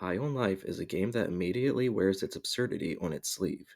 High on Life is a game that immediately wears its absurdity on its sleeve.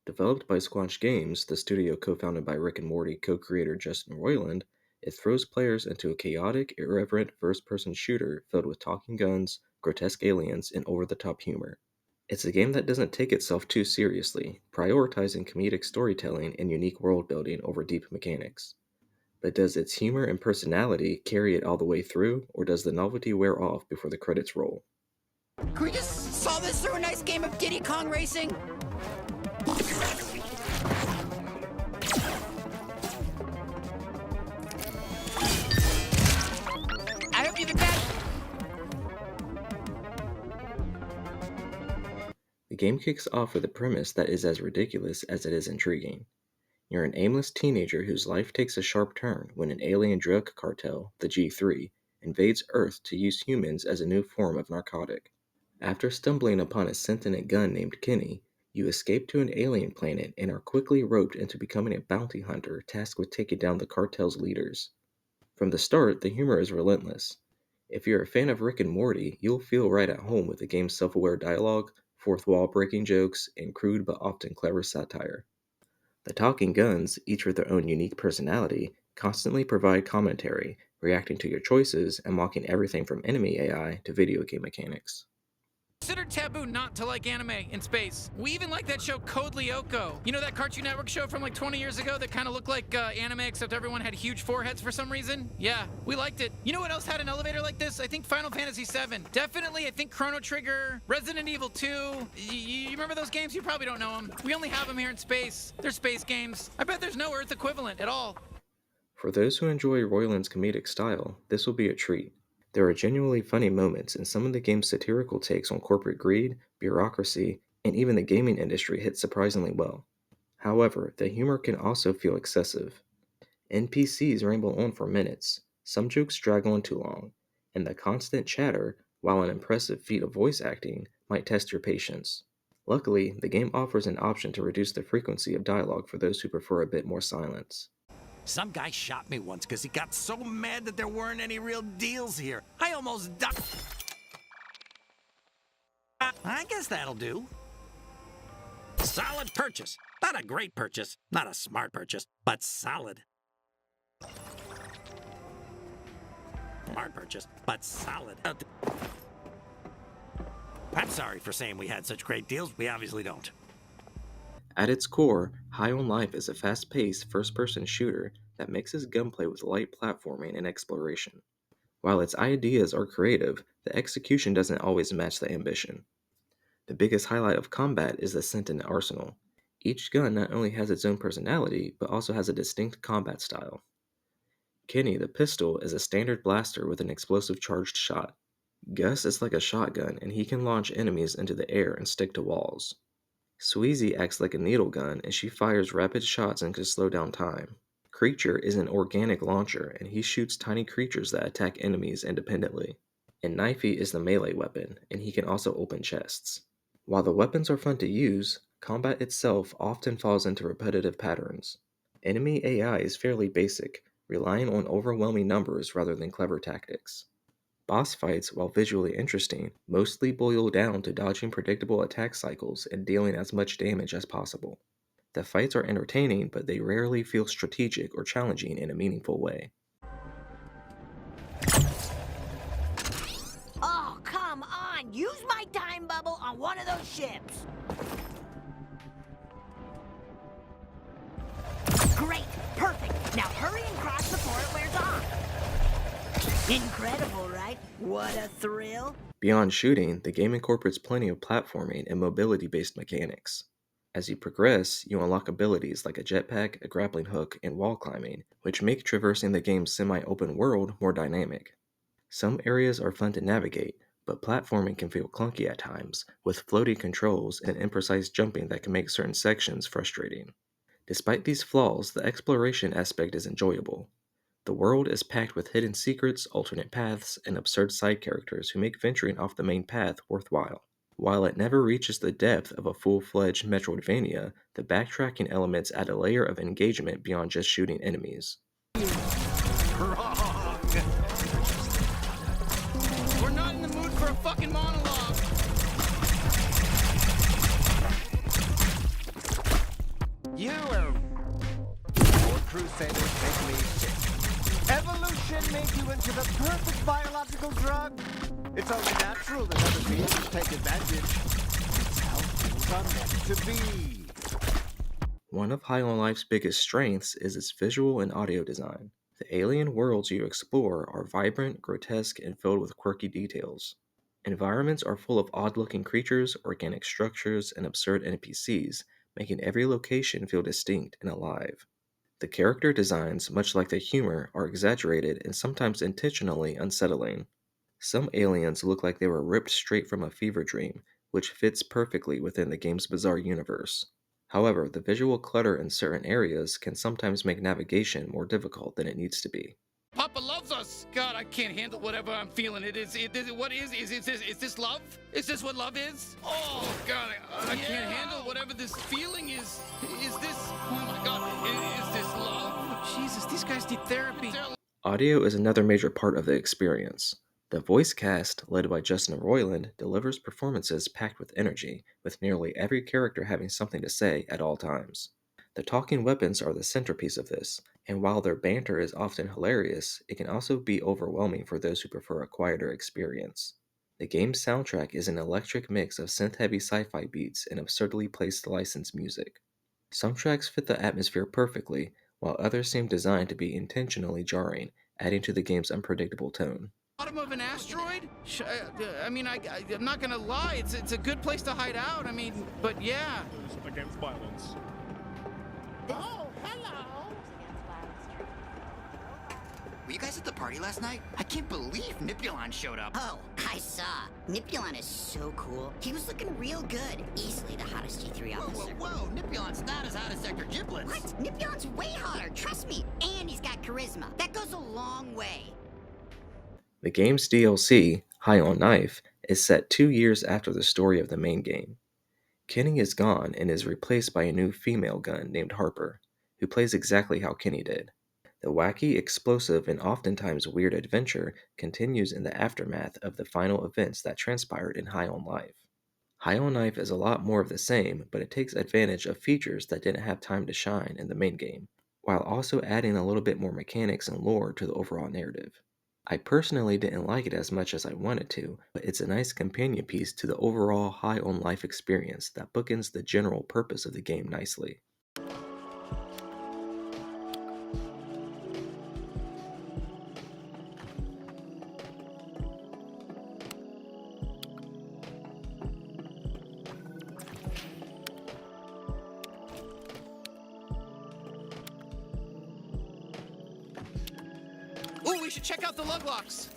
Developed by Squanch Games, the studio co-founded by Rick and Morty co-creator Justin Roiland, it throws players into a chaotic, irreverent first-person shooter filled with talking guns, grotesque aliens, and over-the-top humor. It's a game that doesn't take itself too seriously, prioritizing comedic storytelling and unique world building over deep mechanics. But does its humor and personality carry it all the way through, or does the novelty wear off before the credits roll? Can we just solve this through a nice game of Diddy Kong Racing? I hope you the best. The game kicks off with a premise that is as ridiculous as it is intriguing. You're an aimless teenager whose life takes a sharp turn when an alien drug cartel, the G3, invades Earth to use humans as a new form of narcotic. After stumbling upon a sentient gun named Kenny, you escape to an alien planet and are quickly roped into becoming a bounty hunter tasked with taking down the cartel's leaders. From the start, the humor is relentless. If you're a fan of Rick and Morty, you'll feel right at home with the game's self-aware dialogue, fourth wall breaking jokes, and crude but often clever satire. The talking guns, each with their own unique personality, constantly provide commentary, reacting to your choices and mocking everything from enemy AI to video game mechanics. Considered taboo not to like anime in space. We even like that show Code Lyoko. You know that Cartoon Network show from like 20 years ago that kind of looked like anime except everyone had huge foreheads for some reason? Yeah, we liked it. You know what else had an elevator like this? I think Final Fantasy VII. Definitely, I think Chrono Trigger, Resident Evil 2. You remember those games? You probably don't know them. We only have them here in space. They're space games. I bet there's no Earth equivalent at all. For those who enjoy Roiland's comedic style, this will be a treat. There are genuinely funny moments, and some of the game's satirical takes on corporate greed, bureaucracy, and even the gaming industry hit surprisingly well. However, the humor can also feel excessive. NPCs ramble on for minutes, some jokes drag on too long, and the constant chatter, while an impressive feat of voice acting, might test your patience. Luckily, the game offers an option to reduce the frequency of dialogue for those who prefer a bit more silence. Some guy shot me once because he got so mad that there weren't any real deals here. I almost died. I guess that'll do. Solid purchase. Not a great purchase, not a smart purchase, but solid. Smart purchase, but solid. I'm sorry for saying we had such great deals. We obviously don't. At its core, High on Life is a fast-paced, first-person shooter that mixes gunplay with light platforming and exploration. While its ideas are creative, the execution doesn't always match the ambition. The biggest highlight of combat is the sentient arsenal. Each gun not only has its own personality, but also has a distinct combat style. Kenny, the pistol, is a standard blaster with an explosive charged shot. Gus is like a shotgun, and he can launch enemies into the air and stick to walls. Sweezy acts like a needle gun, and she fires rapid shots and can slow down time. Creature is an organic launcher, and he shoots tiny creatures that attack enemies independently. And Knifey is the melee weapon, and he can also open chests. While the weapons are fun to use, combat itself often falls into repetitive patterns. Enemy AI is fairly basic, relying on overwhelming numbers rather than clever tactics. Boss fights, while visually interesting, mostly boil down to dodging predictable attack cycles and dealing as much damage as possible. The fights are entertaining, but they rarely feel strategic or challenging in a meaningful way. Oh, come on! Use my time bubble on one of those ships! Great! Perfect! Now hurry and cross before it wears off! Incredible, right? What a thrill! Beyond shooting, the game incorporates plenty of platforming and mobility-based mechanics. As you progress, you unlock abilities like a jetpack, a grappling hook, and wall climbing, which make traversing the game's semi-open world more dynamic. Some areas are fun to navigate, but platforming can feel clunky at times, with floaty controls and imprecise jumping that can make certain sections frustrating. Despite these flaws, the exploration aspect is enjoyable. The world is packed with hidden secrets, alternate paths, and absurd side characters who make venturing off the main path worthwhile. While it never reaches the depth of a full-fledged Metroidvania, the backtracking elements add a layer of engagement beyond just shooting enemies. Wrong! We're not in the mood for a fucking monologue! the perfect biological drug. It's only natural that other beings take advantage. It's how things are meant to be. One of High on Life's biggest strengths is its visual and audio design. The alien worlds you explore are vibrant, grotesque, and filled with quirky details. Environments are full of odd-looking creatures, organic structures, and absurd NPCs, making every location feel distinct and alive. The character designs, much like the humor, are exaggerated and sometimes intentionally unsettling. Some aliens look like they were ripped straight from a fever dream, which fits perfectly within the game's bizarre universe. However, the visual clutter in certain areas can sometimes make navigation more difficult than it needs to be. Papa loves us. God, I can't handle whatever I'm feeling. What is this love? Is this what love is? Oh, God, I can't handle whatever this feeling is. Is this, oh my God, is this love? Oh, Jesus, these guys need therapy. Audio is another major part of the experience. The voice cast, led by Justin Roiland, delivers performances packed with energy, with nearly every character having something to say at all times. The talking weapons are the centerpiece of this, and while their banter is often hilarious, it can also be overwhelming for those who prefer a quieter experience. The game's soundtrack is an electric mix of synth-heavy sci-fi beats and absurdly placed licensed music. Some tracks fit the atmosphere perfectly, while others seem designed to be intentionally jarring, adding to the game's unpredictable tone. Bottom of an asteroid? I'm not gonna lie, it's a good place to hide out. But yeah. Against violence. Oh, hello. Were you guys at the party last night? I can't believe Nipulon showed up. Oh, I saw. Nipulon is so cool. He was looking real good. Easily the hottest G3 Whoa, officer. whoa, Nipulon's not as hot as Sector Giblets. What? Nipulon's way hotter, trust me. And he's got charisma. That goes a long way. The game's DLC, High on Knife, is set 2 years after the story of the main game. Kenny is gone and is replaced by a new female gun named Harper, who plays exactly how Kenny did. The wacky, explosive, and oftentimes weird adventure continues in the aftermath of the final events that transpired in High on Life. High on Life is a lot more of the same, but it takes advantage of features that didn't have time to shine in the main game, while also adding a little bit more mechanics and lore to the overall narrative. I personally didn't like it as much as I wanted to, but it's a nice companion piece to the overall High on Life experience that bookends the general purpose of the game nicely. Ooh, we should check out the lug locks.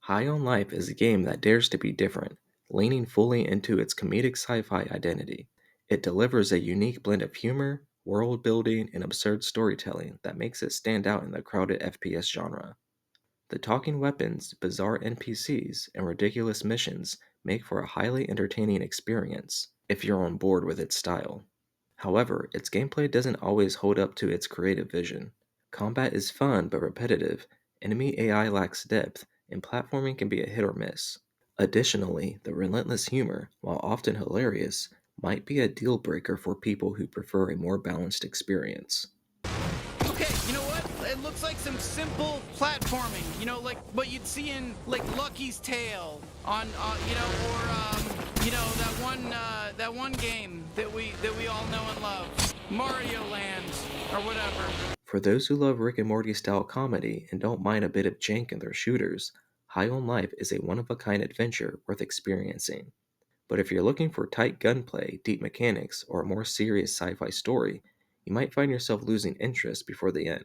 High on Life is a game that dares to be different, leaning fully into its comedic sci-fi identity. It delivers a unique blend of humor, world building, and absurd storytelling that makes it stand out in the crowded FPS genre. The talking weapons, bizarre NPCs, and ridiculous missions make for a highly entertaining experience if you're on board with its style. However, its gameplay doesn't always hold up to its creative vision. Combat is fun but repetitive, enemy AI lacks depth, and platforming can be a hit or miss. Additionally, the relentless humor, while often hilarious, might be a deal breaker for people who prefer a more balanced experience. Okay, you know what? It looks like some simple platforming, like what you'd see in like Lucky's Tale on, that one game that we all know and love, Mario Land or whatever. For those who love Rick and Morty style comedy and don't mind a bit of jank in their shooters, High on Life is a one-of-a-kind adventure worth experiencing. But if you're looking for tight gunplay, deep mechanics, or a more serious sci-fi story, you might find yourself losing interest before the end.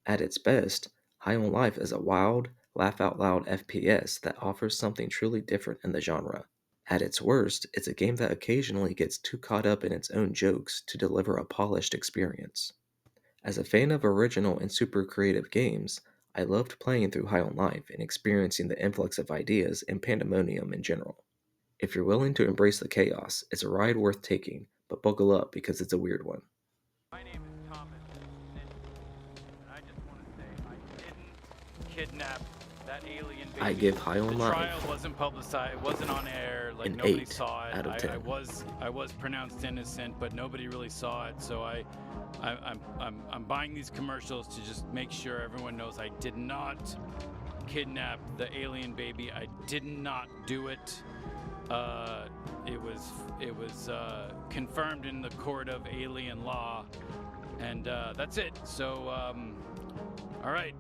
At its best, High on Life is a wild, laugh-out-loud FPS that offers something truly different in the genre. At its worst, it's a game that occasionally gets too caught up in its own jokes to deliver a polished experience. As a fan of original and super creative games, I loved playing through High on Life and experiencing the influx of ideas and pandemonium in general. If you're willing to embrace the chaos, it's a ride worth taking, but buckle up because it's a weird one. My name is Thomas, and I just want to say I didn't kidnap That alien baby. I give High on The Life trial wasn't publicized. It wasn't on air. Like an nobody 8 saw it. out of 10. I was pronounced innocent, but nobody really saw it. So I'm buying these commercials to just make sure everyone knows I did not kidnap the alien baby. I did not do it. It was confirmed in the court of alien law, and that's it. So all right,